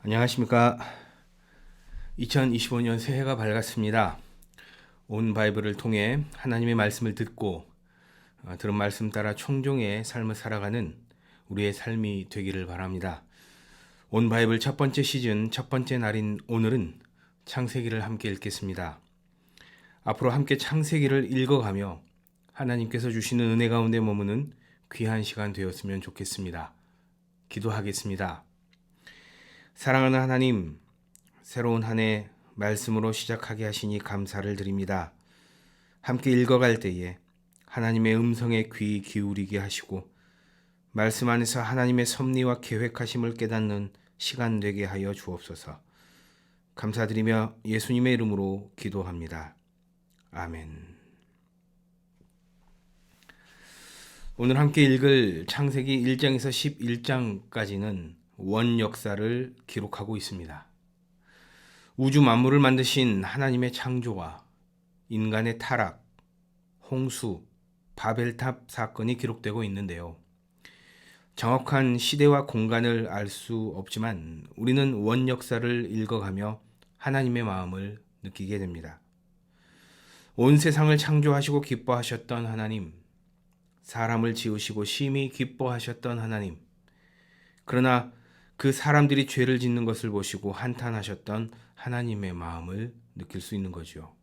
안녕하십니까. 2025년 새해가 밝았습니다. 온 바이블을 통해 하나님의 말씀을 듣고 들은 말씀 따라 청종의 삶을 살아가는 우리의 삶이 되기를 바랍니다. 온 바이블 첫 번째 시즌 첫 번째 날인 오늘은 창세기를 함께 읽겠습니다. 앞으로 함께 창세기를 읽어가며 하나님께서 주시는 은혜 가운데 머무는 귀한 시간 되었으면 좋겠습니다. 기도하겠습니다. 사랑하는 하나님, 새로운 한 해 말씀으로 시작하게 하시니 감사를 드립니다. 함께 읽어갈 때에 하나님의 음성에 귀 기울이게 하시고 말씀 안에서 하나님의 섭리와 계획하심을 깨닫는 시간 되게 하여 주옵소서. 감사드리며 예수님의 이름으로 기도합니다. 아멘. 오늘 함께 읽을 창세기 1장에서 11장까지는 원 역사를 기록하고 있습니다. 우주 만물을 만드신 하나님의 창조와 인간의 타락, 홍수, 바벨탑 사건이 기록되고 있는데요. 정확한 시대와 공간을 알 수 없지만 우리는 원 역사를 읽어가며 하나님의 마음을 느끼게 됩니다. 온 세상을 창조하시고 기뻐하셨던 하나님, 사람을 지으시고 심히 기뻐하셨던 하나님, 그러나 그 사람들이 죄를 짓는 것을 보시고 한탄하셨던 하나님의 마음을 느낄 수 있는 거죠.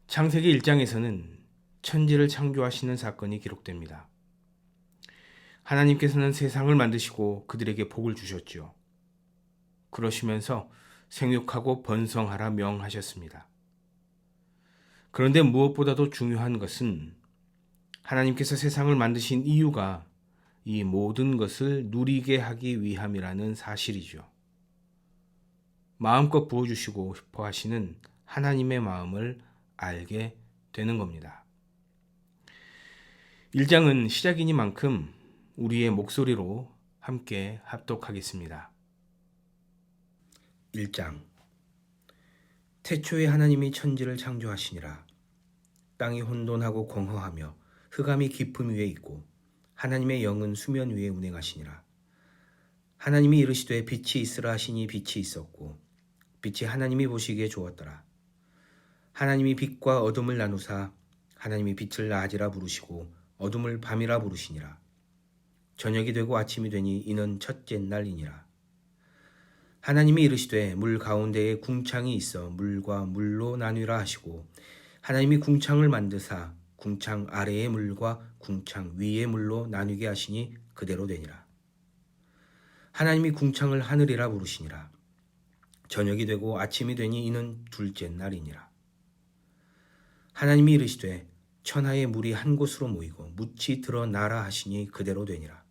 창세기 1장에서는 천지를 창조하시는 사건이 기록됩니다. 하나님께서는 세상을 만드시고 그들에게 복을 주셨죠. 그러시면서 생육하고 번성하라 명하셨습니다. 그런데 무엇보다도 중요한 것은 하나님께서 세상을 만드신 이유가 이 모든 것을 누리게 하기 위함이라는 사실이죠. 마음껏 부어주시고 싶어 하시는 하나님의 마음을 알게 되는 겁니다. 1장은 시작이니만큼 우리의 목소리로 함께 합독하겠습니다. 1장. 태초에 하나님이 천지를 창조하시니라. 땅이 혼돈하고 공허하며 흑암이 깊음 위에 있고 하나님의 영은 수면 위에 운행하시니라. 하나님이 이르시되 빛이 있으라 하시니 빛이 있었고 빛이 하나님이 보시기에 좋았더라. 하나님이 빛과 어둠을 나누사 하나님이 빛을 낮이라 부르시고 어둠을 밤이라 부르시니라. 저녁이 되고 아침이 되니 이는 첫째 날이니라. 하나님이 이르시되 물 가운데에 궁창이 있어 물과 물로 나뉘라 하시고 하나님이 궁창을 만드사 궁창 아래의 물과 궁창 위의 물로 나뉘게 하시니 그대로 되니라. 하나님이 궁창을 하늘이라 부르시니라. 저녁이 되고 아침이 되니 이는 둘째 날이니라. 하나님이 이르시되 천하의 물이 한 곳으로 모이고 묻이 드러나라 하시니 그대로 되니라.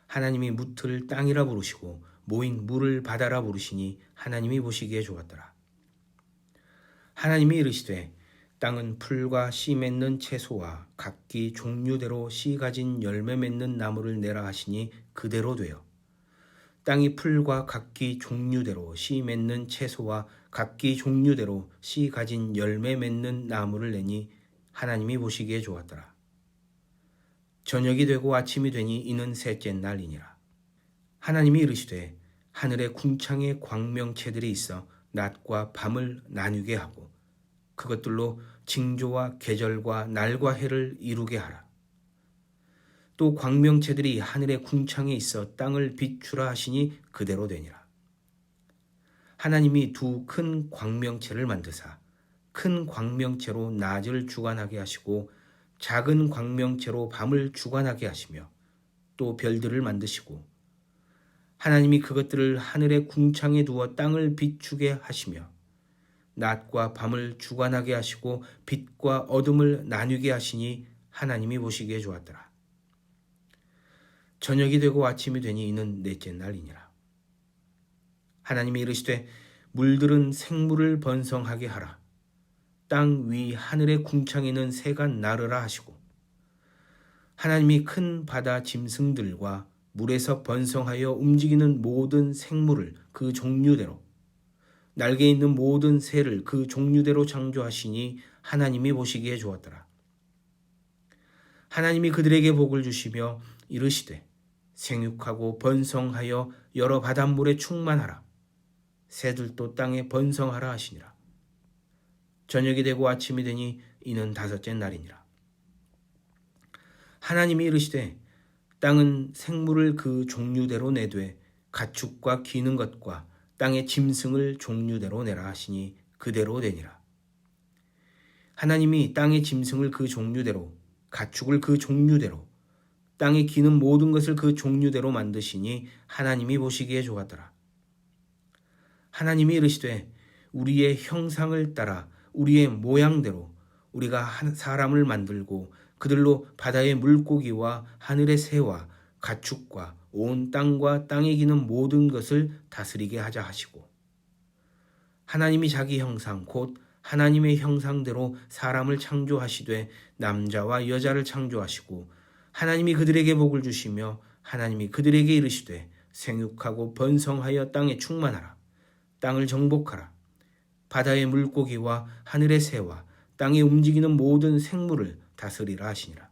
하나님이 묻을 땅이라 부르시고 모인 물을 바다라 부르시니 하나님이 보시기에 좋았더라. 하나님이 이르시되 땅은 풀과 씨 맺는 채소와 각기 종류대로 씨 가진 열매 맺는 나무를 내라 하시니 그대로 되어 땅이 풀과 각기 종류대로 씨 맺는 채소와 각기 종류대로 씨 가진 열매 맺는 나무를 내니 하나님이 보시기에 좋았더라. 저녁이 되고 아침이 되니 이는 셋째 날이니라. 하나님이 이르시되 하늘의 궁창에 광명체들이 있어 낮과 밤을 나뉘게 하고 그것들로 징조와 계절과 날과 해를 이루게 하라. 또 광명체들이 하늘의 궁창에 있어 땅을 비추라 하시니 그대로 되니라. 하나님이 두 큰 광명체를 만드사 큰 광명체로 낮을 주관하게 하시고 작은 광명체로 밤을 주관하게 하시며 또 별들을 만드시고 하나님이 그것들을 하늘의 궁창에 두어 땅을 비추게 하시며 낮과 밤을 주관하게 하시고 빛과 어둠을 나뉘게 하시니 하나님이 보시기에 좋았더라. 저녁이 되고 아침이 되니 이는 넷째 날이니라. 하나님이 이르시되 물들은 생물을 번성하게 하라. 땅 위 하늘의 궁창에는 새가 나르라 하시고 하나님이 큰 바다 짐승들과 물에서 번성하여 움직이는 모든 생물을 그 종류대로 날개 있는 모든 새를 그 종류대로 창조하시니 하나님이 보시기에 좋았더라. 하나님이 그들에게 복을 주시며 이르시되 생육하고 번성하여 여러 바닷물에 충만하라. 새들도 땅에 번성하라 하시니라. 저녁이 되고 아침이 되니 이는 다섯째 날이니라. 하나님이 이르시되 땅은 생물을 그 종류대로 내되 가축과 기는 것과 땅의 짐승을 종류대로 내라 하시니 그대로 되니라. 하나님이 땅의 짐승을 그 종류대로, 가축을 그 종류대로, 땅에 기는 모든 것을 그 종류대로 만드시니 하나님이 보시기에 좋았더라. 하나님이 이르시되 우리의 형상을 따라 우리의 모양대로 우리가 사람을 만들고 그들로 바다의 물고기와 하늘의 새와 가축과 온 땅과 땅에 기는 모든 것을 다스리게 하자 하시고, 하나님이 자기 형상 곧 하나님의 형상대로 사람을 창조하시되 남자와 여자를 창조하시고, 하나님이 그들에게 복을 주시며 하나님이 그들에게 이르시되 생육하고 번성하여 땅에 충만하라. 땅을 정복하라. 바다의 물고기와 하늘의 새와 땅에 움직이는 모든 생물을 다스리라 하시니라.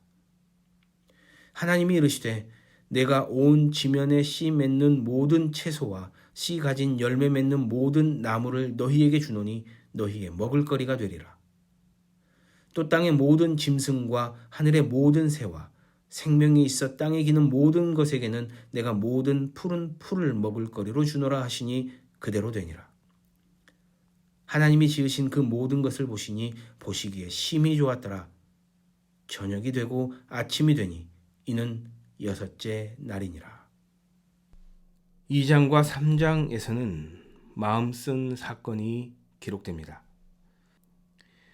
하나님이 이르시되 내가 온 지면에 씨 맺는 모든 채소와 씨 가진 열매 맺는 모든 나무를 너희에게 주노니 너희의 먹을거리가 되리라. 또 땅의 모든 짐승과 하늘의 모든 새와 생명이 있어 땅에 기는 모든 것에게는 내가 모든 푸른 풀을 먹을거리로 주노라 하시니 그대로 되니라. 하나님이 지으신 그 모든 것을 보시니 보시기에 심히 좋았더라. 저녁이 되고 아침이 되니 이는 여섯째 날이니라. 2장과 3장에서는 마음 쓴 사건이 기록됩니다.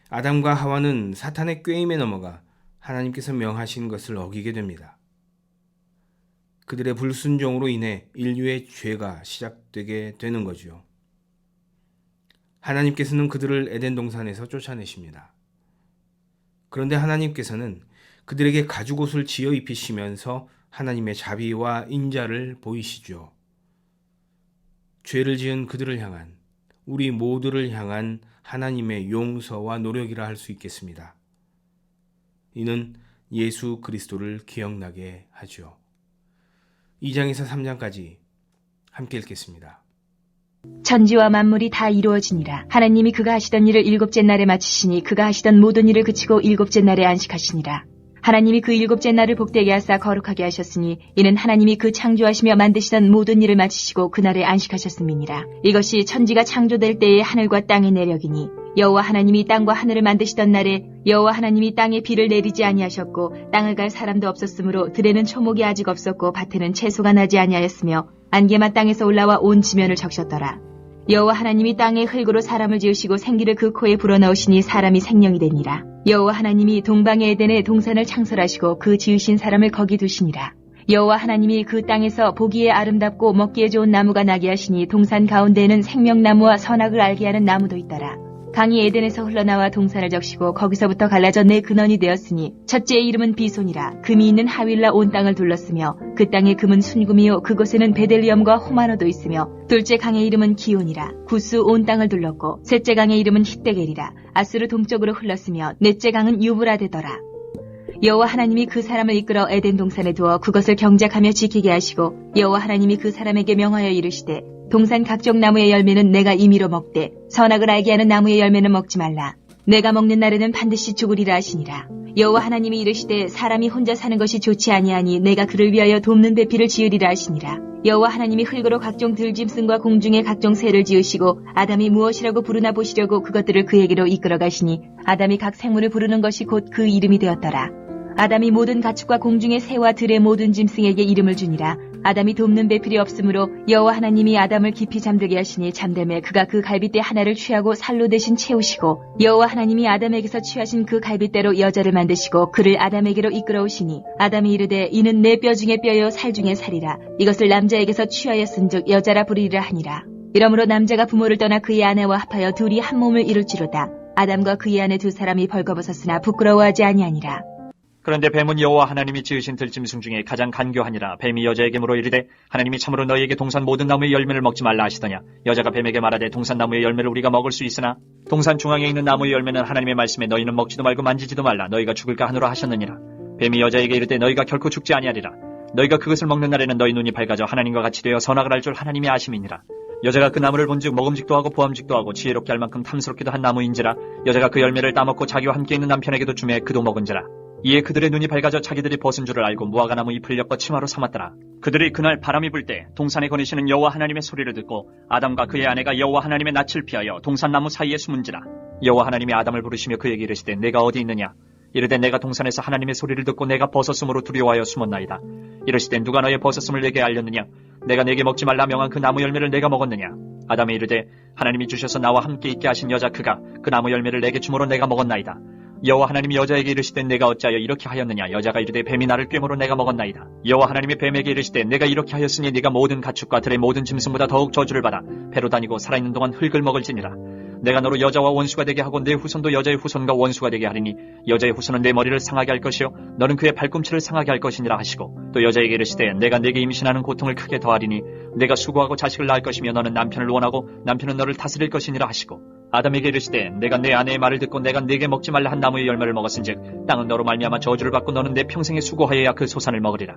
아담과 하와는 사탄의 꾀임에 넘어가 하나님께서 명하신 것을 어기게 됩니다. 그들의 불순종으로 인해 인류의 죄가 시작되게 되는 거죠. 하나님께서는 그들을 에덴 동산에서 쫓아내십니다. 그런데 하나님께서는 그들에게 가죽옷을 지어 입히시면서 하나님의 자비와 인자를 보이시죠. 죄를 지은 그들을 향한, 우리 모두를 향한 하나님의 용서와 노력이라 할 수 있겠습니다. 이는 예수 그리스도를 기억나게 하죠. 2장에서 3장까지 함께 읽겠습니다. 천지와 만물이 다 이루어지니라. 하나님이 그가 하시던 일을 일곱째 날에 마치시니 그가 하시던 모든 일을 그치고 일곱째 날에 안식하시니라. 하나님이 그 일곱째 날을 복되게 하사 거룩하게 하셨으니 이는 하나님이 그 창조하시며 만드시던 모든 일을 마치시고 그날에 안식하셨음이니라. 이것이 천지가 창조될 때의 하늘과 땅의 내력이니 여호와 하나님이 땅과 하늘을 만드시던 날에 여호와 하나님이 땅에 비를 내리지 아니하셨고 땅을 갈 사람도 없었으므로 들에는 초목이 아직 없었고 밭에는 채소가 나지 아니하였으며 안개만 땅에서 올라와 온 지면을 적셨더라. 여호와 하나님이 땅의 흙으로 사람을 지으시고 생기를 그 코에 불어넣으시니 사람이 생명이 되니라. 여호와 하나님이 동방의 에덴에 동산을 창설하시고 그 지으신 사람을 거기 두시니라. 여호와 하나님이 그 땅에서 보기에 아름답고 먹기에 좋은 나무가 나게 하시니 동산 가운데에는 생명나무와 선악을 알게 하는 나무도 있더라. 강이 에덴에서 흘러나와 동산을 적시고 거기서부터 갈라져 네 근원이 되었으니 첫째의 이름은 비손이라. 금이 있는 하윌라 온 땅을 둘렀으며 그 땅의 금은 순금이요 그곳에는 베델리엄과 호마노도 있으며 둘째 강의 이름은 기온이라. 구스 온 땅을 둘렀고 셋째 강의 이름은 히데겔이라. 아스르 동쪽으로 흘렀으며 넷째 강은 유브라데더라. 여호와 하나님이 그 사람을 이끌어 에덴 동산에 두어 그것을 경작하며 지키게 하시고 여호와 하나님이 그 사람에게 명하여 이르시되 동산 각종 나무의 열매는 내가 임의로 먹되 선악을 알게 하는 나무의 열매는 먹지 말라. 내가 먹는 날에는 반드시 죽으리라 하시니라. 여호와 하나님이 이르시되 사람이 혼자 사는 것이 좋지 아니하니 내가 그를 위하여 돕는 배필을 지으리라 하시니라. 여호와 하나님이 흙으로 각종 들짐승과 공중의 각종 새를 지으시고 아담이 무엇이라고 부르나 보시려고 그것들을 그에게로 이끌어 가시니 아담이 각 생물을 부르는 것이 곧 그 이름이 되었더라. 아담이 모든 가축과 공중의 새와 들의 모든 짐승에게 이름을 주니라. 아담이 돕는 배필이 없으므로 여호와 하나님이 아담을 깊이 잠들게 하시니 잠됨에 그가 그 갈빗대 하나를 취하고 살로 대신 채우시고 여호와 하나님이 아담에게서 취하신 그 갈빗대로 여자를 만드시고 그를 아담에게로 이끌어오시니 아담이 이르되 이는 내 뼈 중에 뼈요 살 중에 살이라. 이것을 남자에게서 취하였은즉 여자라 부르리라 하니라. 이러므로 남자가 부모를 떠나 그의 아내와 합하여 둘이 한 몸을 이룰지로다. 아담과 그의 아내 두 사람이 벌거벗었으나 부끄러워하지 아니하니라. 그런데 뱀은 여호와 하나님이 지으신 들짐승 중에 가장 간교하니라. 뱀이 여자에게 물어 이르되 하나님이 참으로 너희에게 동산 모든 나무의 열매를 먹지 말라 하시더냐. 여자가 뱀에게 말하되 동산 나무의 열매를 우리가 먹을 수 있으나 동산 중앙에 있는 나무의 열매는 하나님의 말씀에 너희는 먹지도 말고 만지지도 말라. 너희가 죽을까 하노라 하셨느니라. 뱀이 여자에게 이르되 너희가 결코 죽지 아니하리라. 너희가 그것을 먹는 날에는 너희 눈이 밝아져 하나님과 같이 되어 선악을 알 줄 하나님이 아심이니라. 여자가 그 나무를 본즉 먹음직도 하고 보암직도 하고 지혜롭게 할 만큼 탐스럽기도 한 나무인지라. 여자가 그 열매를 따먹고 자기와 함께 있는 남편에게도 주매 그도 먹은지라. 이에 그들의 눈이 밝아져 자기들이 벗은 줄을 알고 무화과나무 잎을 엮어 치마로 삼았더라. 그들이 그날 바람이 불 때 동산에 거니시는 여호와 하나님의 소리를 듣고 아담과 그의 아내가 여호와 하나님의 낯을 피하여 동산나무 사이에 숨은지라. 여호와 하나님이 아담을 부르시며 그에게 이르시되 내가 어디 있느냐. 이르되 내가 동산에서 하나님의 소리를 듣고 내가 벗었으므로 두려워하여 숨었나이다. 이르시되 누가 너의 벗었음을 내게 알렸느냐. 내가 내게 먹지 말라 명한 그 나무 열매를 내가 먹었느냐. 아담이 이르되 하나님이 주셔서 나와 함께 있게 하신 여자 그가 그 나무 열매를 내게 주므로 내가 먹었나이다. 여호와 하나님이 여자에게 이르시되 내가 어찌하여 이렇게 하였느냐. 여자가 이르되 뱀이 나를 꿰므로 내가 먹었나이다. 여호와 하나님이 뱀에게 이르시되 내가 이렇게 하였으니 네가 모든 가축과 들의 모든 짐승보다 더욱 저주를 받아 배로 다니고 살아있는 동안 흙을 먹을지니라. 내가 너로 여자와 원수가 되게 하고 내 후손도 여자의 후손과 원수가 되게 하리니 여자의 후손은 내 머리를 상하게 할 것이요 너는 그의 발꿈치를 상하게 할 것이니라 하시고 또 여자에게 이르시되 내가 네게 임신하는 고통을 크게 더하리니 내가 수고하고 자식을 낳을 것이며 너는 남편을 원하고 남편은 너를 다스릴 것이니라 하시고 아담에게 이르시되 내가 내 아내의 말을 듣고 내가 네게 먹지 말라 한 나무의 열매를 먹었은즉 땅은 너로 말미암아 저주를 받고 너는 내 평생에 수고하여야 그 소산을 먹으리라.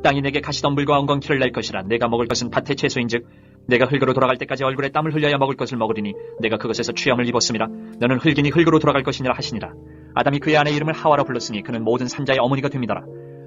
땅이 내게 가시덤불과 엉겅퀴를 낼 것이라. 내가 먹을 것은 밭의 채소인즉 내가 흙으로 돌아갈 때까지 얼굴에 땀을 흘려야 먹을 것을 먹으리니 내가 그것에서 취함을 입었음이라. 너는 흙이니 흙으로 돌아갈 것이니라 하시니라. 아담이 그의 아내 이름을 하와라 불렀으니 그는 모든 산자의 어머니가 됨이더라.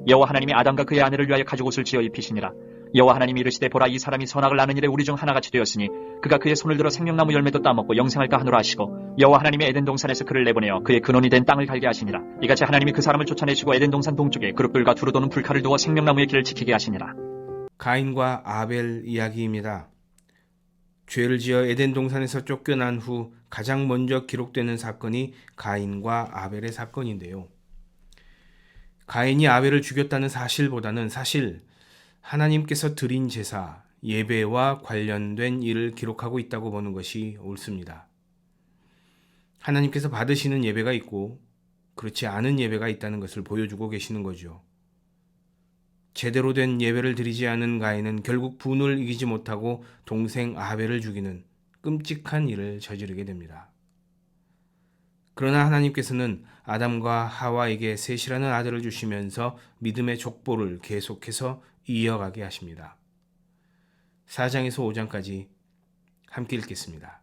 여호와 하나님이 아담과 그의 아내를 위하여 가죽옷을 지어 입히시니라. 여호와 하나님이 이르시되 보라 이 사람이 선악을 아는 일에 우리 중 하나같이 되었으니 그가 그의 손을 들어 생명나무 열매도 따먹고 영생할까 하노라 하시고 여호와 하나님이 에덴 동산에서 그를 내보내어 그의 근원이 된 땅을 갈게 하시니라. 이같이 하나님이 그 사람을 쫓아내시고 에덴 동산 동쪽에 그룹들과 두루 도는 불칼을 두어 생명나무의 길을 지키게 하시니라. 가인과 아벨 이야기입니다. 죄를 지어 에덴 동산에서 쫓겨난 후 가장 먼저 기록되는 사건이 가인과 아벨의 사건인데요. 가인이 아벨을 죽였다는 사실보다는 사실 하나님께서 드린 제사, 예배와 관련된 일을 기록하고 있다고 보는 것이 옳습니다. 하나님께서 받으시는 예배가 있고 그렇지 않은 예배가 있다는 것을 보여주고 계시는 거죠. 제대로 된 예배를 드리지 않은 가인은 결국 분을 이기지 못하고 동생 아벨을 죽이는 끔찍한 일을 저지르게 됩니다. 그러나 하나님께서는 아담과 하와에게 셋이라는 아들을 주시면서 믿음의 족보를 계속해서 이어가게 하십니다. 4장에서 5장까지 함께 읽겠습니다.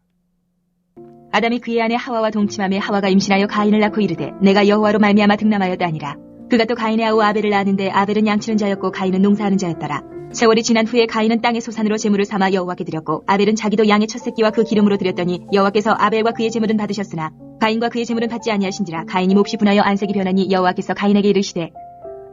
아담이 그의 아내 하와와 동침함에 하와가 임신하여 가인을 낳고 이르되 내가 여호와로 말미암아 득남하였다 아니라. 그가 또 가인의 아우 아벨을 낳았는데 아벨은 양치는 자였고 가인은 농사하는 자였더라. 세월이 지난 후에 가인은 땅의 소산으로 제물을 삼아 여호와께 드렸고 아벨은 자기도 양의 첫 새끼와 그 기름으로 드렸더니 여호와께서 아벨과 그의 제물은 받으셨으나 가인과 그의 제물은 받지 아니하신지라. 가인이 몹시 분하여 안색이 변하니 여호와께서 가인에게 이르시되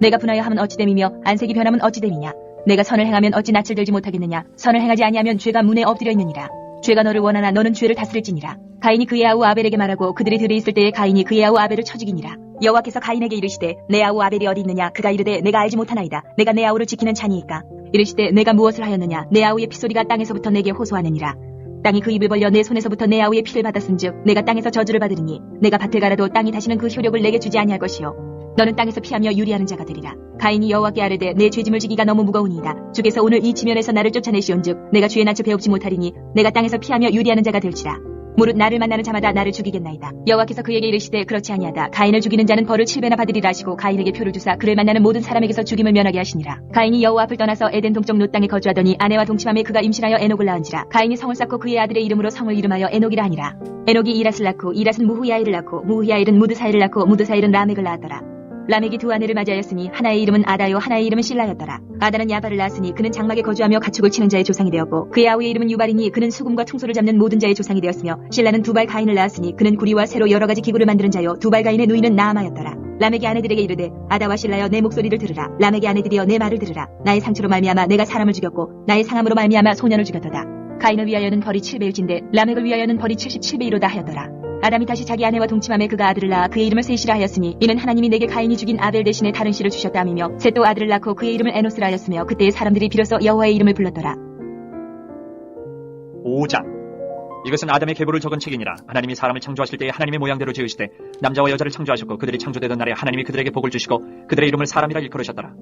내가 분하여 하면 어찌 됨이며 안색이 변하면 어찌 됨이냐. 내가 선을 행하면 어찌 낯을 들지 못하겠느냐. 선을 행하지 아니하면 죄가 문에 엎드려 있느니라. 죄가 너를 원하나 너는 죄를 다스릴지니라. 가인이 그의 아우 아벨에게 말하고 그들이 들에 있을 때에 가인이 그의 아우 아벨을 쳐 죽이니라. 여호와께서 가인에게 이르시되 내 아우 아벨이 어디 있느냐. 그가 이르되 내가 알지 못하나이다. 내가 내 아우를 지키는 자니이까. 이르시되 내가 무엇을 하였느냐. 내 아우의 피소리가 땅에서부터 내게 호소하느니라. 땅이 그 입을 벌려 내 손에서부터 내 아우의 피를 받았은즉 내가 땅에서 저주를 받으리니 내가 밭을 갈아도 땅이 다시는 그 효력을 내게 주지 아니할 것이요 너는 땅에서 피하며 유리하는 자가 되리라. 가인이 여호와께 아뢰되 내 죄짐을 지기가 너무 무거우니이다. 주께서 오늘 이 지면에서 나를 쫓아내시온즉 내가 주의 낯을 배웁지 못하리니 내가 땅에서 피하며 유리하는 자가 될지라. 무릇 나를 만나는 자마다 나를 죽이겠나이다. 여호와께서 그에게 이르시되 그렇지 아니하다. 가인을 죽이는 자는 벌을 7배나 받으리라 하시고 가인에게 표를 주사 그를 만나는 모든 사람에게서 죽임을 면하게 하시니라. 가인이 여호와 앞을 떠나서 에덴 동쪽 롯 땅에 거주하더니 아내와 동침함에 그가 임신하여 에녹을 낳은지라. 가인이 성을 쌓고 그의 아들의 이름으로 성을 이름하여 에녹이라 하니라. 에녹이 이랏을 낳고 이랏은 무후야일을 낳고 무후야일은 무드사일을 낳고 무드사일은 라멕을 낳았더라. 라멕이 두 아내를 맞이하였으니 하나의 이름은 아다요 하나의 이름은 실라였더라. 아다는 야발을 낳았으니 그는 장막에 거주하며 가축을 치는 자의 조상이 되었고 그의 아우의 이름은 유발이니 그는 수금과 청소를 잡는 모든 자의 조상이 되었으며 실라는 두발 가인을 낳았으니 그는 구리와 새로 여러 가지 기구를 만드는 자요 두발 가인의 누이는 나아마였더라. 라멕이 아내들에게 이르되 아다와 실라여 내 목소리를 들으라. 라멕의 아내들이여 내 말을 들으라. 나의 상처로 말미암아 내가 사람을 죽였고 나의 상함으로 말미암아 소년을 죽였도다. 가인을 위하여는 벌이 7배일진데 라멕을 위하여는 벌이 77배이로다 하였더라. 아담이 다시 자기 아내와 동침함에 그가 아들을 낳아 그의 이름을 셋이라 하였으니 이는 하나님이 내게 가인이 죽인 아벨 대신에 다른 씨를 주셨다함이며 셋도 아들을 낳고 그의 이름을 에노스라 하였으며 그때의 사람들이 비로소 여호와의 이름을 불렀더라. 5장. 이것은 아담의 계보를 적은 책이니라. 하나님이 사람을 창조하실 때에 하나님의 모양대로 지으시되 남자와 여자를 창조하셨고 그들이 창조되던 날에 하나님이 그들에게 복을 주시고 그들의 이름을 사람이라 일컬으셨더라.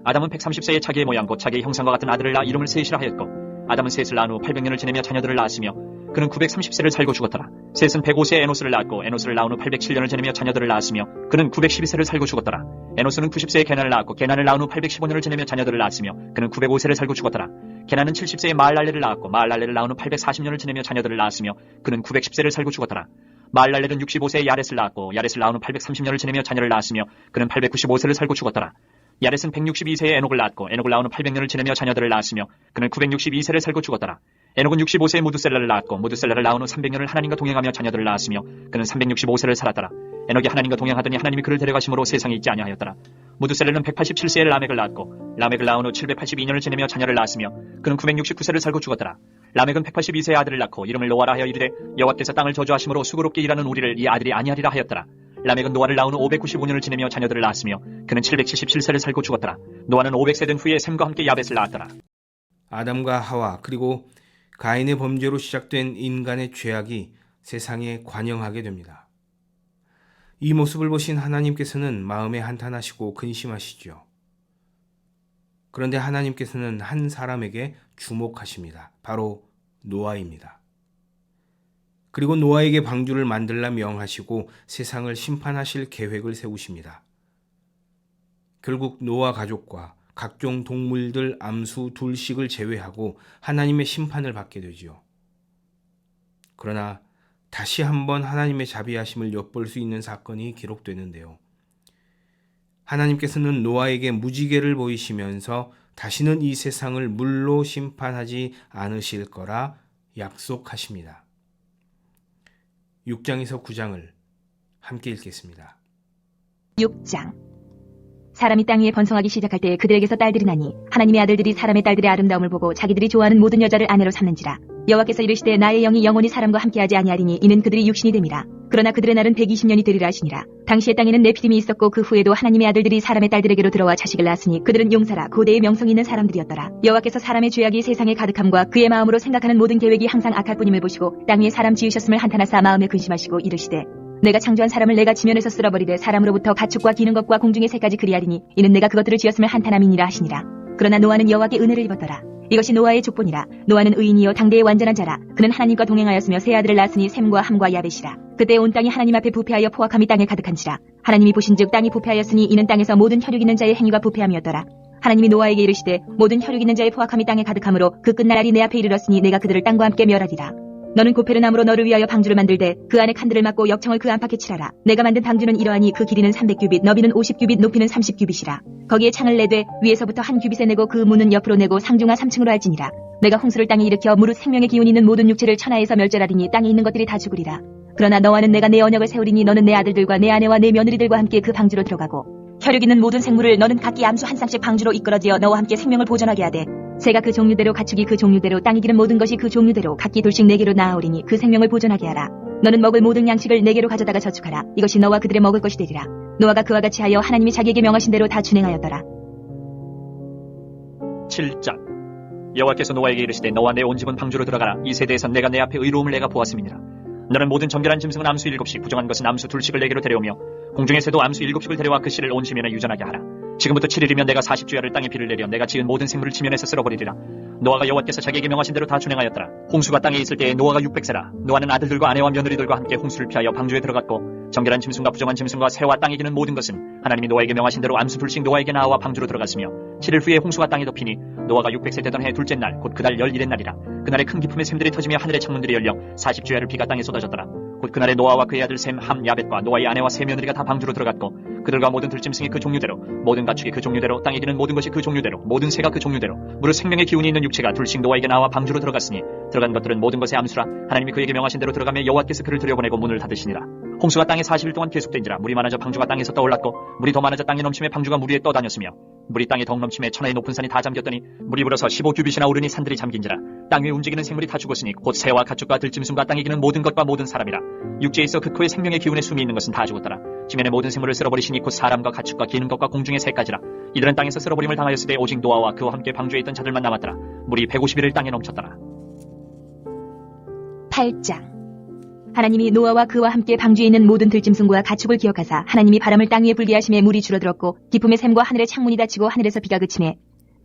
아담은 130세에 자기의 모양 곧 자기의 형상과 같은 아들을 낳아 이름을 셋이라 하였고 아담은 셋을 낳은 후 800년을 지내며 자녀들을 낳았으며 그는 930세를 살고 죽었더라. 셋은 105세에 에노스를 낳았고 에노스를 낳은 후 807년을 지내며 자녀들을 낳았으며 그는 912세를 살고 죽었더라. 에노스는 90세에 게난을 낳았고 게난을 낳은 후 815년을 지내며 자녀들을 낳았으며 그는 905세를 살고 죽었더라. 게난은 70세에 마할랄레를 낳았고 마할랄레를 낳은 후 840년을 지내며 자녀들을 낳았으며 그는 910세를 살고 죽었더라. 마할랄레는 65세에 야렛을 낳았고 야렛을 낳은 후 830년을 지내며 자녀를 낳았으며 그는 895세를 살고 죽었더라. 야렛은 162세에 에녹을 낳았고 에녹을 낳은 후 800년을 지내며 자녀들을 낳았으며 그는 962세를 살고 죽었더라. 에녹은 65세에 무드셀라를 낳았고 무드셀라를 낳은 후 300년을 하나님과 동행하며 자녀들을 낳았으며 그는 365세를 살았더라. 에녹이 하나님과 동행하더니 하나님이 그를 데려가심으로 세상에 있지 아니하였더라. 무드셀라는 187세에 라멕을 낳았고 라멕을 낳은 후 782년을 지내며 자녀를 낳았으며 그는 969세를 살고 죽었더라. 라멕은 182세의 아들을 낳고 이름을 노아라 하여 이르되 여호와께서 땅을 저주하심으로 수고롭게 일하는 우리를 이 아들이 아니하리라 하였더라. 라멕은 노아를 낳은 후 595년을 지내며 자녀들을 낳았으며 그는 777세를 살고 죽었더라. 노아는 500세 된 후에 셈과 함께 야벳을 낳았더라. 아담과 하와 그리고 가인의 범죄로 시작된 인간의 죄악이 세상에 관영하게 됩니다. 이 모습을 보신 하나님께서는 마음에 한탄하시고 근심하시죠. 그런데 하나님께서는 한 사람에게 주목하십니다. 바로 노아입니다. 그리고 노아에게 방주를 만들라 명하시고 세상을 심판하실 계획을 세우십니다. 결국 노아 가족과 각종 동물들 암수 둘씩을 제외하고 하나님의 심판을 받게 되지요. 그러나 다시 한번 하나님의 자비하심을 엿볼 수 있는 사건이 기록되는데요. 하나님께서는 노아에게 무지개를 보이시면서 다시는 이 세상을 물로 심판하지 않으실 거라 약속하십니다. 6장에서 9장을 함께 읽겠습니다. 6장. 사람이 땅 위에 번성하기 시작할 때 그들에게서 딸들이 나니 하나님의 아들들이 사람의 딸들의 아름다움을 보고 자기들이 좋아하는 모든 여자를 아내로 삼는지라. 여호와께서 이르시되 나의 영이 영원히 사람과 함께하지 아니하리니 이는 그들이 육신이 됨이라. 그러나 그들의 날은 120년이 되리라 하시니라. 당시에 땅에는 네피림이 있었고 그 후에도 하나님의 아들들이 사람의 딸들에게로 들어와 자식을 낳았으니 그들은 용사라 고대의 명성이 있는 사람들이었더라. 여호와께서 사람의 죄악이 세상에 가득함과 그의 마음으로 생각하는 모든 계획이 항상 악할 뿐임을 보시고 땅 위에 사람 지으셨음을 한탄하사 마음에 근심하시고 이르시되 내가 창조한 사람을 내가 지면에서 쓸어버리되 사람으로부터 가축과 기는 것과 공중의 새까지 그리하리니 이는 내가 그것들을 지었음을 한탄함이니라 하시니라. 그러나 노아는 여호와께 은혜를 입었더라. 이것이 노아의 족본이라. 노아는 의인이요 당대의 완전한 자라. 그는 하나님과 동행하였으며 세 아들을 낳았으니 셈과 함과 야벳이라. 그때 온 땅이 하나님 앞에 부패하여 포악함이 땅에 가득한지라. 하나님이 보신즉 땅이 부패하였으니 이는 땅에서 모든 혈육 있는 자의 행위가 부패함이었더라. 하나님이 노아에게 이르시되 모든 혈육 있는 자의 포악함이 땅에 가득하므로 그 끝날이 내 앞에 이르렀으니 내가 그들을 땅과 함께 멸하리라. 너는 고페르나무로 너를 위하여 방주를 만들되 그 안에 칸들을 막고 역청을 그 안팎에 칠하라. 내가 만든 방주는 이러하니 그 길이는 300규빗 너비는 50규빗 높이는 30규빗이라. 거기에 창을 내되 위에서부터 한 규빗에 내고 그 문은 옆으로 내고 상중하 3층으로 할지니라. 내가 홍수를 땅에 일으켜 무릇 생명의 기운이 있는 모든 육체를 천하에서 멸절하리니 땅에 있는 것들이 다 죽으리라. 그러나 너와는 내가 내 언약을 세우리니 너는 내 아들들과 내 아내와 내 며느리들과 함께 그 방주로 들어가고 혈육 있는 모든 생물을 너는 각기 암수 한 쌍씩 방주로 이끌어지어 너와 함께 생명을 보존하게 하되 새가 그 종류대로 가축이 그 종류대로 땅에 기른 모든 것이 그 종류대로 각기 둘씩 네개로 나아오리니 그 생명을 보존하게 하라. 너는 먹을 모든 양식을 네개로 가져다가 저축하라. 이것이 너와 그들의 먹을 것이 되리라. 노아가 그와 같이 하여 하나님이 자기에게 명하신 대로 다 준행하였더라. 7장. 여호와께서 노아에게 이르시되 너와 내 온 집은 방주로 들어가라. 이 세대에선 내가 내 앞에 의로움을 내가 보았음이니라. 너는 모든 정결한 짐승은 암수 7씩 부정한 것은 암수 2씩을 네개로 데려오며 공중의 새도 암수 7씩을 데려와 그 씨를 온 지면에 유전하게 하라. 지금부터 7일이면 내가 40주야를 땅에 비를 내려 내가 지은 모든 생물을 지면에서 쓸어버리리라. 노아가 여호와께서 자기에게 명하신 대로 다 준행하였더라. 홍수가 땅에 있을 때에 노아가 600세라. 노아는 아들들과 아내와 며느리들과 함께 홍수를 피하여 방주에 들어갔고 정결한 짐승과 부정한 짐승과 새와 땅에 기는 모든 것은 하나님이 노아에게 명하신 대로 암수 2씩 노아에게 나와 방주로 들어갔으며 7일 후에 홍수가 땅에 덮이니 노아가 600세 되던 해 둘째 날 곧 그달 11의 날이라. 그날에 큰 기품의 샘들이 터지며 하늘의 창문들이 열려 40주야를 비가 땅에 쏟아졌더라. 곧 그날에 노아와 그의 아들 셈, 함, 야벳과 노아의 아내와 세 며느리가 다 방주로 들어갔고 그들과 모든 들짐승이 그 종류대로 모든 가축이 그 종류대로 땅에 기는 모든 것이 그 종류대로 모든 새가 그 종류대로 무릇 생명의 기운이 있는 육체가 둘씩 노아에게 나와 방주로 들어갔으니 들어간 것들은 모든 것의 암수라. 하나님이 그에게 명하신 대로 들어가며 여호와께서 그를 들여보내고 문을 닫으시니라. 홍수가 땅에 40일 동안 계속된지라. 물이 많아져 방주가 땅에서 떠올랐고 물이 더 많아져 땅에 넘침에 방주가 물 위에 떠다녔으며 물이 땅에 더욱 넘침에 천하의 높은 산이 다 잠겼더니 물이 불어서 15규빗이나 오르니 산들이 잠긴지라. 땅 위에 움직이는 생물이 다 죽었으니 곧 새와 가축과 들짐승과 땅에 기는 모든 것과 모든 사람이라. 육지에 있어 그 코에 생명의 기운에 숨이 있는 것은 다 죽었더라. 지면의 모든 생물을 쓸어버리시니 곧 사람과 가축과 기는 것과 공중의 새까지라. 이들은 땅에서 쓸어버림을 당하였을 때 오직 노아와 그와 함께 방주에 있던 자들만 남았더라. 물이 150일을 땅에 넘쳤더라. 8장. 하나님이 노아와 그와 함께 방주에 있는 모든 들짐승과 가축을 기억하사 하나님이 바람을 땅 위에 불게 하심에 물이 줄어들었고 기품의 샘과 하늘의 창문이 닫히고 하늘에서 비가 그치매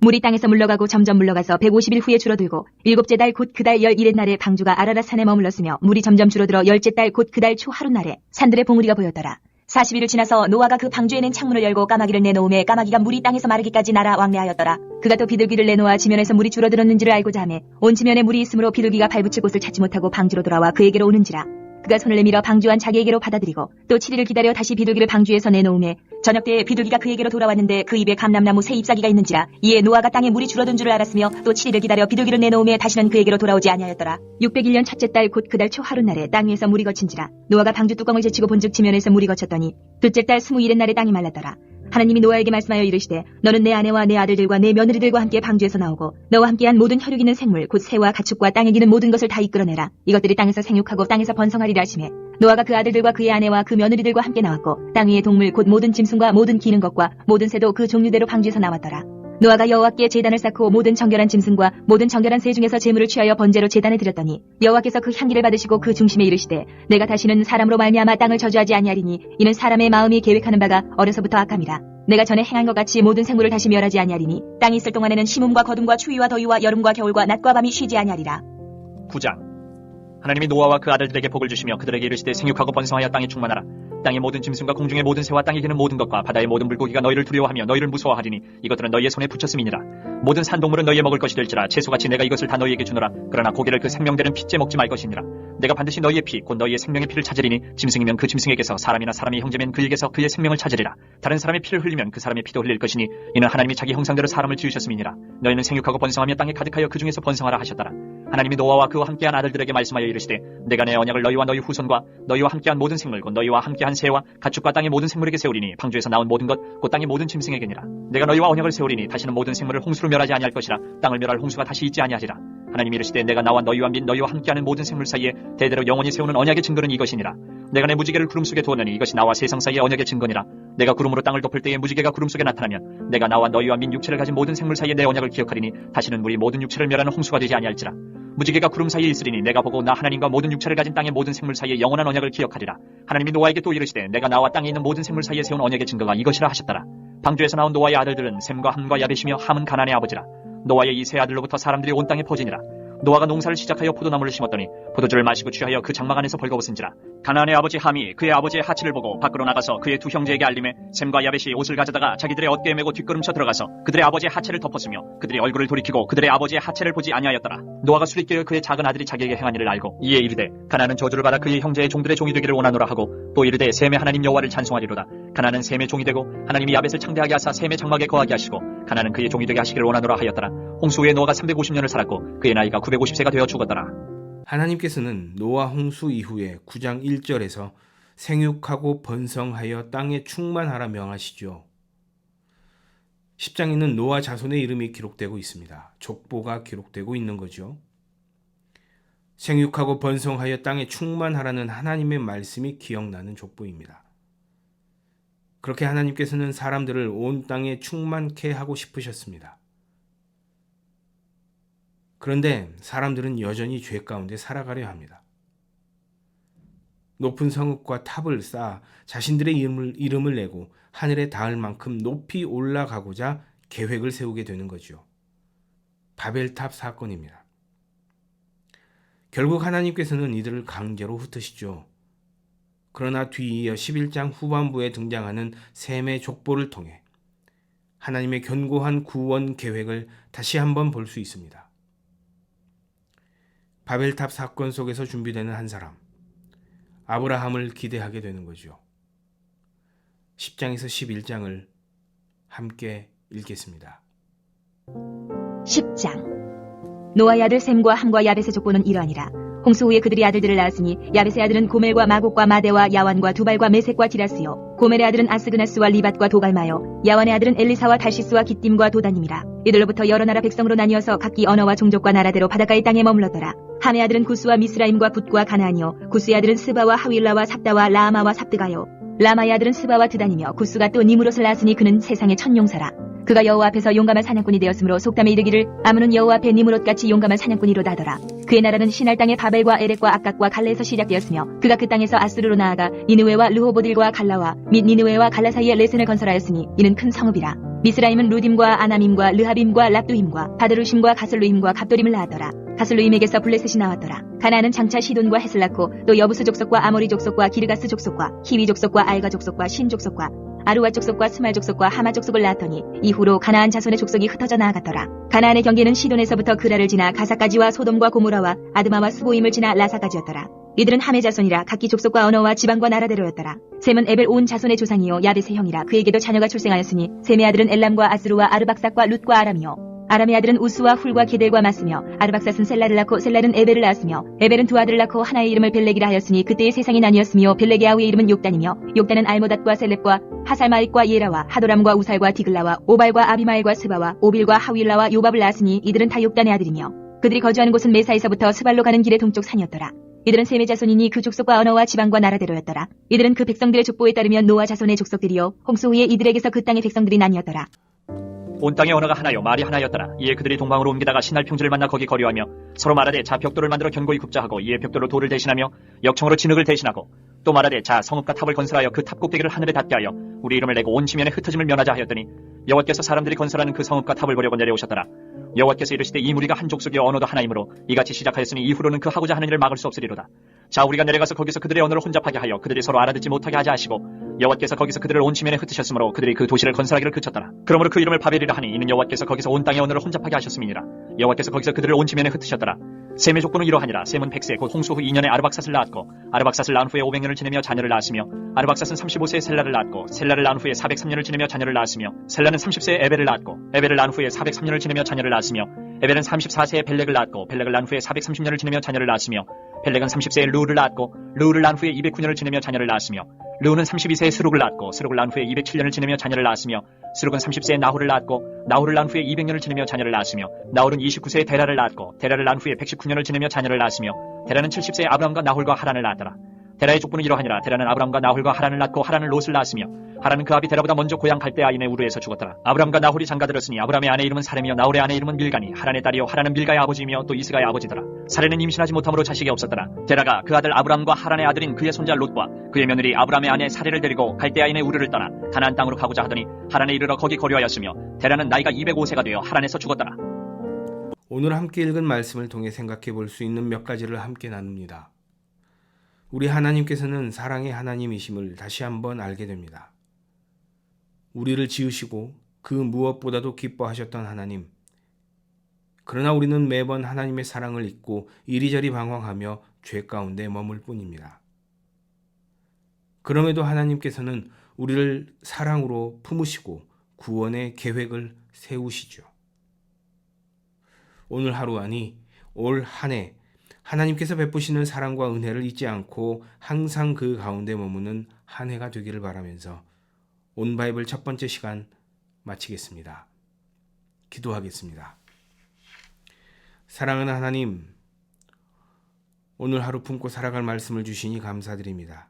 물이 땅에서 물러가고 점점 물러가서 150일 후에 줄어들고 일곱째 달 곧 그 달 11의 날에 방주가 아라랏 산에 머물렀으며 물이 점점 줄어들어 열째 달 곧 그 달 초 하루 날에 산들의 봉우리가 보였더라. 40일을 지나서 노아가 그 방주에 낸 창문을 열고 까마귀를 내놓음에 까마귀가 물이 땅에서 마르기까지 날아 왕래하였더라. 그가 또 비둘기를 내놓아 지면에서 물이 줄어들었는지를 알고자 하매 온 지면에 물이 있으므로 비둘기가 발붙일 곳을 찾지 못하고 방주로 돌아와 그에게로 오는지라. 그가 손을 내밀어 방주 안 자기에게로 받아들이고 또 7일을 기다려 다시 비둘기를 방주에서 내놓음에 저녁때에 비둘기가 그에게로 돌아왔는데 그 입에 감람나무 새 잎사귀가 있는지라. 이에 노아가 땅에 물이 줄어든 줄을 알았으며 또 7일을 기다려 비둘기를 내놓음에 다시는 그에게로 돌아오지 아니하였더라. 601년 첫째 달 곧 그 달 초 하루 날에 땅 위에서 물이 거친지라. 노아가 방주 뚜껑을 제치고 본즉 지면에서 물이 거쳤더니 둘째 달 21의 날에 땅이 말랐더라. 하나님이 노아에게 말씀하여 이르시되 너는 내 아내와 내 아들들과 내 며느리들과 함께 방주에서 나오고 너와 함께한 모든 혈육 있는 생물 곧 새와 가축과 땅에 기는 모든 것을 다 이끌어내라. 이것들이 땅에서 생육하고 땅에서 번성하리라 하시매 노아가 그 아들들과 그의 아내와 그 며느리들과 함께 나왔고 땅 위의 동물 곧 모든 짐승과 모든 기는 것과 모든 새도 그 종류대로 방주에서 나왔더라. 노아가 여호와께 제단을 쌓고 모든 정결한 짐승과 모든 정결한 새 중에서 제물을 취하여 번제로 제단에 드렸더니 여호와께서 그 향기를 받으시고 그 중심에 이르시되 내가 다시는 사람으로 말미암아 땅을 저주하지 아니하리니 이는 사람의 마음이 계획하는 바가 어려서부터 악함이라. 내가 전에 행한 것 같이 모든 생물을 다시 멸하지 아니하리니 땅이 있을 동안에는 심음과 거둠과 추위와 더위와 여름과 겨울과 낮과 밤이 쉬지 아니하리라. 9장. 하나님이 노아와 그 아들들에게 복을 주시며 그들에게 이르시되 생육하고 번성하여 땅에 충만하라. 땅의 모든 짐승과 공중의 모든 새와 땅에 기는 모든 것과 바다의 모든 물고기가 너희를 두려워하며 너희를 무서워하리니 이것들은 너희의 손에 붙였음이니라. 모든 산동물은 너희의 먹을 것이 될지라. 채소같이 내가 이것을 다 너희에게 주노라. 그러나 고기를 그 생명되는 핏째 먹지 말 것이니라. 내가 반드시 너희의 피 곧 너희의 생명의 피를 찾으리니 짐승이면 그 짐승에게서 사람이나 사람의 형제면 그에게서 그의 생명을 찾으리라. 다른 사람의 피를 흘리면 그 사람의 피도 흘릴 것이니 이는 하나님이 자기 형상대로 사람을 지으셨음이니라. 너희는 생육하고 번성하며 땅에 가득하여 그 중에서 번성하라 하셨더라. 하나님이 노아와 그와 함께한 아들들에게 말씀하여 이르시되 내가 내 언약을 너희와 너희 후손과 너희와 함께한 모든 생물 곧 너희와 함께한 새와 가축과 땅의 모든 생물에게 세우리니 방주에서 나온 모든 것 곧 땅의 모든 짐승에게니라. 내가 너희와 언약을 세우리니 다시는 모든 생물을 홍수로 멸하지 아니할 것이라. 땅을 멸할 홍수가 다시 있지 아니하리라. 하나님이 이르시되 내가 나와 너희와 및 너희와 함께하는 모든 생물 사이에 대대로 영원히 세우는 언약의 증거는 이것이니라. 내가 내 무지개를 구름 속에 두었느니 이것이 나와 세상 사이의 언약의 증거니라. 내가 구름으로 땅을 덮을 때에 무지개가 구름 속에 나타나면 내가 나와 너희와 및 육체를 가진 모든 생물 사이에 내 언약을 기억하리니 다시는 물이 모든 육체를 멸하는 홍수가 되지 아니할지라. 무지개가 구름 사이에 있으리니 내가 보고 나 하나님과 모든 육체를 가진 땅의 모든 생물 사이에 영원한 언약을 기억하리라. 하나님이 노아에게 또 이르시되 내가 나와 땅에 있는 모든 생물 사이에 세운 언약의 증거가 이것이라 하셨더라. 방주에서 나온 노아의 아들들은 셈과 함과 야벳이며 함은 가나안의 아버지라. 노아의 이 세 아들로부터 사람들이 온 땅에 퍼지니라. 노아가 농사를 시작하여 포도나무를 심었더니 포도주를 마시고 취하여 그 장막 안에서 벌거벗은지라. 가나안의 아버지 함이 그의 아버지의 하치를 보고 밖으로 나가서 그의 두 형제에게 알림해 셈과 야벳이 옷을 가져다가 자기들의 어깨에 메고 뒷걸음쳐 들어가서 그들의 아버지의 하체를 덮었으며 그들이 얼굴을 돌이키고 그들의 아버지의 하체를 보지 아니하였더라. 노아가 술이 깨어 그의 작은 아들이 자기에게 행한 일을 알고 이에 이르되 가나안은 저주를 받아 그의 형제의 종들의 종이 되기를 원하노라 하고 또 이르되 셈의 하나님 여호와를 찬송하리로다. 가나안은 셈의 종이 되고 하나님이 야벳을 창대하게 하사 셈의 장막에 거하게 하시고 가나안은 그의 종이 되게 하시기를 원하노라 하였더라. 홍수 후에 노아가 350년을 살았고 그의 나이가 950세가 되어 죽었더라. 하나님께서는 노아 홍수 이후에 9장 1절에서 생육하고 번성하여 땅에 충만하라 명하시죠. 10장에는 노아 자손의 이름이 기록되고 있습니다. 족보가 기록되고 있는 거죠. 생육하고 번성하여 땅에 충만하라는 하나님의 말씀이 기억나는 족보입니다. 그렇게 하나님께서는 사람들을 온 땅에 충만케 하고 싶으셨습니다. 그런데 사람들은 여전히 죄 가운데 살아가려 합니다. 높은 성읍과 탑을 쌓아 자신들의 이름을 내고 하늘에 닿을 만큼 높이 올라가고자 계획을 세우게 되는 거죠. 바벨탑 사건입니다. 결국 하나님께서는 이들을 강제로 흩으시죠. 그러나 뒤이어 11장 후반부에 등장하는 셈의 족보를 통해 하나님의 견고한 구원 계획을 다시 한번 볼 수 있습니다. 바벨탑 사건 속에서 준비되는 한 사람, 아브라함을 기대하게 되는 거죠. 10장에서 11장을 함께 읽겠습니다. 10장. 노아의 아들 셈과 함과 야벳의 족보는 이러하니라. 홍수 후에 그들이 아들들을 낳았으니 야벳의 아들은 고멜과 마곡과 마대와 야완과 두발과 메색과 디라스요. 고멜의 아들은 아스그나스와 리밧과 도갈마요. 야완의 아들은 엘리사와 달시스와 깃딤과 도다님이라. 이들로부터 여러 나라 백성으로 나뉘어서 각기 언어와 종족과 나라대로 바닷가의 땅에 머물렀더라. 함의 아들은 구스와 미스라임과 붓과 가나안이요. 구스의 아들은 스바와 하윌라와 삽다와 라마와 삽드가요. 라마의 아들은 스바와 드단이며 구스가 또 니므롯을 낳았으니 그는 세상의 천용사라. 그가 여호와 앞에서 용감한 사냥꾼이 되었으므로 속담에 이르기를 아문은 여호와 앞에 니므롯같이 용감한 사냥꾼이로다 하더라. 그의 나라는 신할 땅의 바벨과 에렉과 악각과 갈레에서 시작되었으며 그가 그 땅에서 아수르로 나아가 니느웨와 르호보딜과 갈라와 및 니느웨와 갈라 사이에 레센을 건설하였으니 이는 큰 성읍이라. 미스라임은 루딤과 아남임과 르하빔과 랍두힘과 바드루심과 가슬루임과 갑도림을 낳았더라. 가슬루임에게서 블레셋이 나왔더라. 가나안은 장차 시돈과 헷을 낳고 또 여부스 족속과 아모리 족속과 기르가스 족속과 히위 족속과 알가 족속과 신 족속과 아루와 족속과 스말 족속과 하마 족속을 낳았더니 이후로 가나안 자손의 족속이 흩어져 나아갔더라. 가나안의 경계는 시돈에서부터 그라를 지나 가사까지와 소돔과 고모라와 아드마와 스보임을 지나 라사까지였더라. 이들은 함의 자손이라 각기 족속과 언어와 지방과 나라대로였더라. 셈은 에벨 온 자손의 조상이요 야벳의 형이라. 그에게도 자녀가 출생하였으니 셈의 아들은 엘람과 아스루와 아르박삭과 룻과 아람이요 아람의 아들은 우스와 훌과 게델과 마스며 아르박삭은 셀라를 낳고 셀라는 에벨을 낳았으며 에벨은 두 아들을 낳고 하나의 이름을 벨렉이라 하였으니 그때의 세상이 나뉘었으며 벨렉의 아우의 이름은 욕단이며 욕단은 알모닷과 셀렙과 하살마익과 예라와 하도람과 우살과 디글라와 오발과 아비마엘과 스바와 오빌과 하윌라와 요밥을 낳았으니 이들은 다 욕단의 아들이며 그들이 거주하는 곳은 메사에서부터 스발로 가는 길의 동쪽 산이었더라. 이들은 셈의 자손이니 그 족속과 언어와 지방과 나라대로였더라. 이들은 그 백성들의 족보에 따르면 노아 자손의 족속들이요 홍수 후에 이들에게서 그 땅의 백성들이 나뉘었더라. 온 땅의 언어가 하나요 말이 하나였더라. 이에 그들이 동방으로 옮기다가 신할 평지를 만나 거기 거류하며 서로 말하되 자 벽돌을 만들어 견고히 굽자하고 이에 벽돌로 돌을 대신하며 역청으로 진흙을 대신하고 또 말하되 자 성읍과 탑을 건설하여 그 탑 꼭대기를 하늘에 닿게 하여 우리 이름을 내고 온 지면에 흩어짐을 면하자 하였더니 여호와께서 사람들이 건설하는 그 성읍과 탑을 보려고 내려오셨더라. 여호와께서 이르시되 이 무리가 한 족속이요 언어도 하나이므로 이같이 시작하였으니 이후로는 그 하고자 하는 일을 막을 수 없으리로다. 자 우리가 내려가서 거기서 그들의 언어를 혼잡하게 하여 그들이 서로 알아듣지 못하게 하자 하시고 여호와께서 거기서 그들을 온 지면에 흩으셨으므로 그들이 그 도시를 건설하기를 그쳤더라. 그러므로 그 이름을 바벨이라 하니 이는 여호와께서 거기서 온 땅의 언어를 혼잡하게 하셨음이니라. 여호와께서 거기서 그들을 온 지면에 흩으셨더라. 셈의 족보는 이러하니라. 셈은 100세 곧 홍수 후 2년에 아르박삿을 낳았고 아르박삿을 낳은 후에 500년을 지내며 자녀를 낳았으며 아르박삿은 35세에 셀라를 낳았고 셀라를 낳은 후에 403년을 지내며 자녀를 낳았으며 셀라는 30세에 에벨을 낳았고 에벨을 낳은 후에 403년을 지내며 자녀를 낳았으며 에벨은 34세에 벨렉을 낳았고 벨렉을 낳은 후에 430년을 지내며 자녀를 낳았으며 벨렉은 30세에 루를 낳았고 루를 낳은 후에 209년을 지내며 자녀를 낳았으며 루는 32세에 스룩을 낳았고 스룩을 낳은 후에 207년을 지내며 자녀를 낳았으며 스룩은 30세에 나홀을 낳았고 나홀을 낳은 후에 200년을 지내며 자녀를 낳았으며 나홀은 29세에 데라를 낳았고 데라를 낳은 후에 119년을 지내며 자녀를 낳았으며 데라는 70세에 아브람과 나홀과 하란을 낳았더라. 데라의 족보는 이러하니라. 데라는 아브람과 나홀과 하란을 낳고 하란은 롯을 낳았으며 하란은 그 아비 데라보다 먼저 고향 갈대아인의 우르에서 죽었더라. 아브람과 나홀이 장가들었으니 아브람의 아내 이름은 사렘이요 나홀의 아내 이름은 밀가니 하란의 딸이요 하란은 밀가의 아버지이며 또 이스가의 아버지더라. 사레는 임신하지 못함으로 자식이 없었더라. 데라가 그 아들 아브람과 하란의 아들인 그의 손자 롯과 그의 며느리 아브람의 아내 사레를 데리고 갈대아인의 우르를 떠나 가나안 땅으로 가고자 하더니 하란에 이르러 거기 거류하였으며 데라는 나이가 205세가 되어 하란에서 죽었더라. 오늘 함께 읽은 말씀을 통해 생각해 볼 수 있는 몇 가지를 함께 나눕니다. 우리 하나님께서는 사랑의 하나님이심을 다시 한번 알게 됩니다. 우리를 지으시고 그 무엇보다도 기뻐하셨던 하나님. 그러나 우리는 매번 하나님의 사랑을 잊고 이리저리 방황하며 죄 가운데 머물 뿐입니다. 그럼에도 하나님께서는 우리를 사랑으로 품으시고 구원의 계획을 세우시죠. 오늘 하루 아니 올 한 해 하나님께서 베푸시는 사랑과 은혜를 잊지 않고 항상 그 가운데 머무는 한 해가 되기를 바라면서 온 바이블 첫 번째 시간 마치겠습니다. 기도하겠습니다. 사랑하는 하나님, 오늘 하루 품고 살아갈 말씀을 주시니 감사드립니다.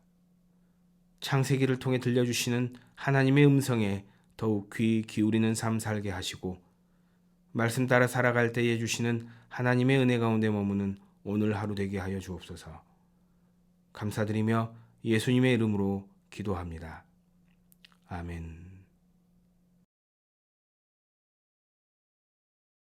창세기를 통해 들려주시는 하나님의 음성에 더욱 귀 기울이는 삶 살게 하시고 말씀 따라 살아갈 때에 주시는 하나님의 은혜 가운데 머무는 오늘 하루 되게 하여 주옵소서. 감사드리며 예수님의 이름으로 기도합니다. 아멘.